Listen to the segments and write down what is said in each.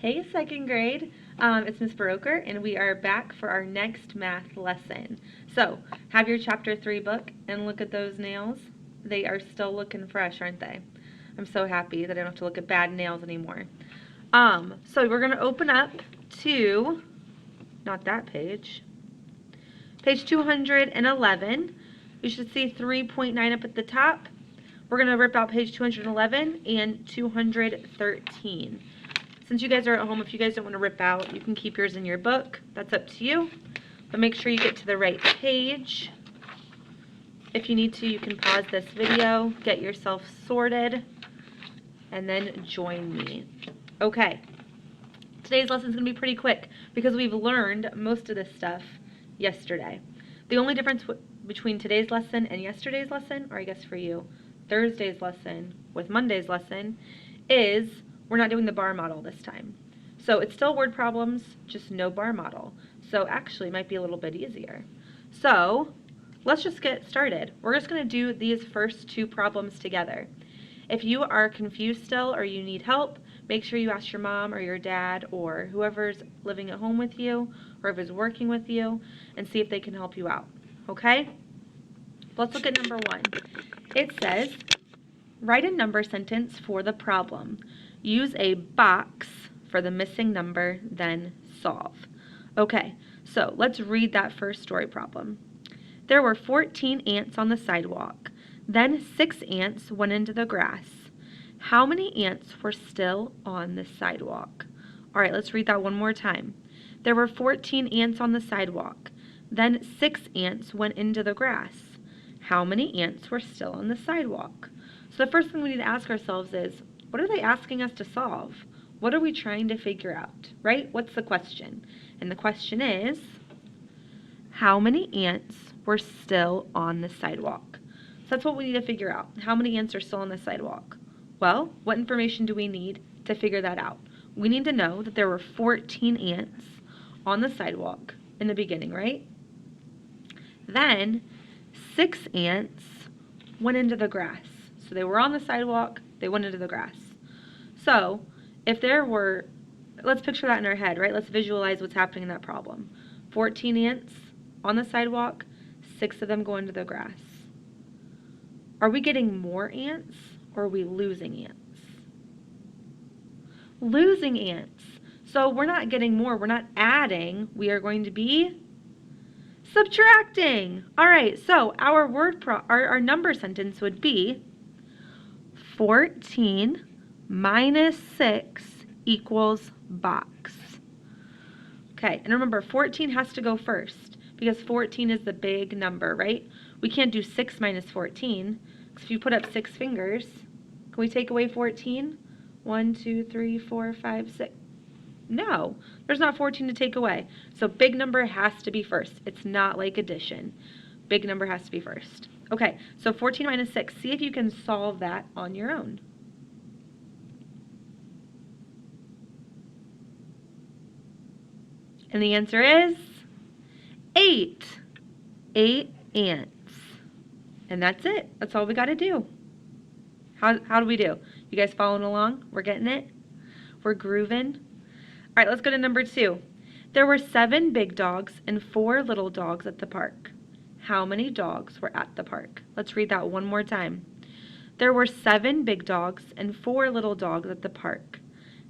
Hey, second grade. It's Miss Baroker, and we are back for our next math lesson. So, have your chapter 3 book and look at those nails. They are still looking fresh, aren't they? I'm so happy that I don't have to look at bad nails anymore. So we're going to open up to, not that page, page 211. You should see 3.9 up at the top. We're going to rip out page 211 and 213. Since you guys are at home, if you guys don't want to rip out, you can keep yours in your book. That's up to you. But make sure you get to the right page. If you need to, you can pause this video, get yourself sorted, and then join me. Okay. Today's lesson is going to be pretty quick because we've learned most of this stuff yesterday. The only difference between today's lesson and yesterday's lesson, or I guess for you, Thursday's lesson with Monday's lesson, is we're not doing the bar model this time. So it's still word problems, just no bar model. So actually it might be a little bit easier. So let's just get started. We're just going to do these first two problems together. If you are confused still or you need help, make sure you ask your mom or your dad or whoever's living at home with you or if is working with you and see if they can help you out. Okay? Let's look at number 1. It says, write a number sentence for the problem. Use a box for the missing number, then solve. Okay, so let's read that first story problem. There were 14 ants on the sidewalk. Then 6 ants went into the grass. How many ants were still on the sidewalk? All right, let's read that one more time. There were 14 ants on the sidewalk. Then 6 ants went into the grass. How many ants were still on the sidewalk? So the first thing we need to ask ourselves is, what are they asking us to solve? What are we trying to figure out, right? What's the question? And the question is, how many ants were still on the sidewalk? So that's what we need to figure out. How many ants are still on the sidewalk? Well, what information do we need to figure that out? We need to know that there were 14 ants on the sidewalk in the beginning, right? Then 6 ants went into the grass. So they were on the sidewalk, they went into the grass. So if there were, let's picture that in our head, right? Let's visualize what's happening in that problem. 14 ants on the sidewalk, 6 of them go into the grass. Are we getting more ants or are we losing ants? Losing ants. So we're not getting more, we're not adding, we are going to be subtracting. All right, so our our number sentence would be 14 minus 6 equals box. Okay, and remember 14 has to go first because 14 is the big number, right? We can't do 6 minus 14 because if you put up 6 fingers, can we take away 14? 1, 2, 3, 4, 5, 6. No, there's not 14 to take away. So big number has to be first. It's not like addition. Big number has to be first. Okay, so 14 minus 6. See if you can solve that on your own. And the answer is 8. 8 ants. And that's it. That's all we got to do. How do we do? You guys following along? We're getting it? We're grooving? All right, let's go to number 2. There were 7 big dogs and 4 little dogs at the park. How many dogs were at the park? Let's read that one more time. There were 7 big dogs and 4 little dogs at the park.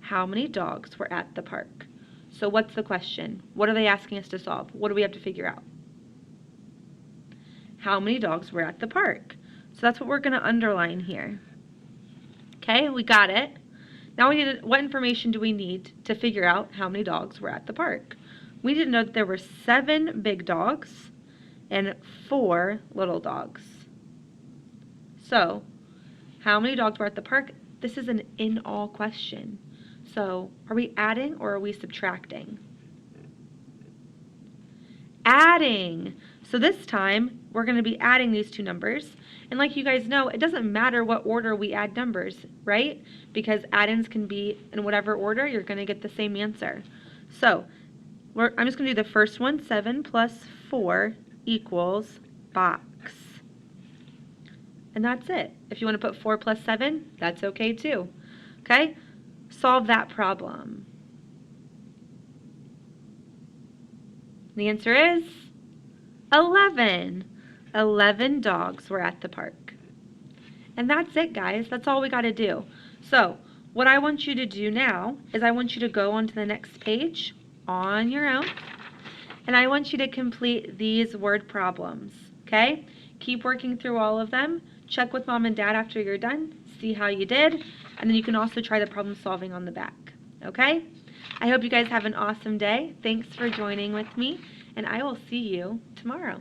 How many dogs were at the park? So what's the question? What are they asking us to solve? What do we have to figure out? How many dogs were at the park? So that's what we're going to underline here. Okay, we got it. Now we need what information do we need to figure out how many dogs were at the park? We need to know that there were 7 big dogs and 4 little dogs. So, how many dogs were at the park? This is an in-all question. So, are we adding or are we subtracting? Adding. So this time, we're going to be adding these two numbers. And like you guys know, it doesn't matter what order we add numbers, right? Because add-ins can be in whatever order, you're going to get the same answer. So, I'm just going to do the first one. 7 plus 4 equals box. And that's it. If you want to put 4 plus 7, that's okay too. Okay? Solve that problem. The answer is 11. 11 dogs were at the park. And that's it, guys. That's all we got to do. So, what I want you to do now is I want you to go on to the next page on your own. And I want you to complete these word problems, okay? Keep working through all of them. Check with Mom and Dad after you're done. See how you did. And then you can also try the problem solving on the back, okay? I hope you guys have an awesome day. Thanks for joining with me. And I will see you tomorrow.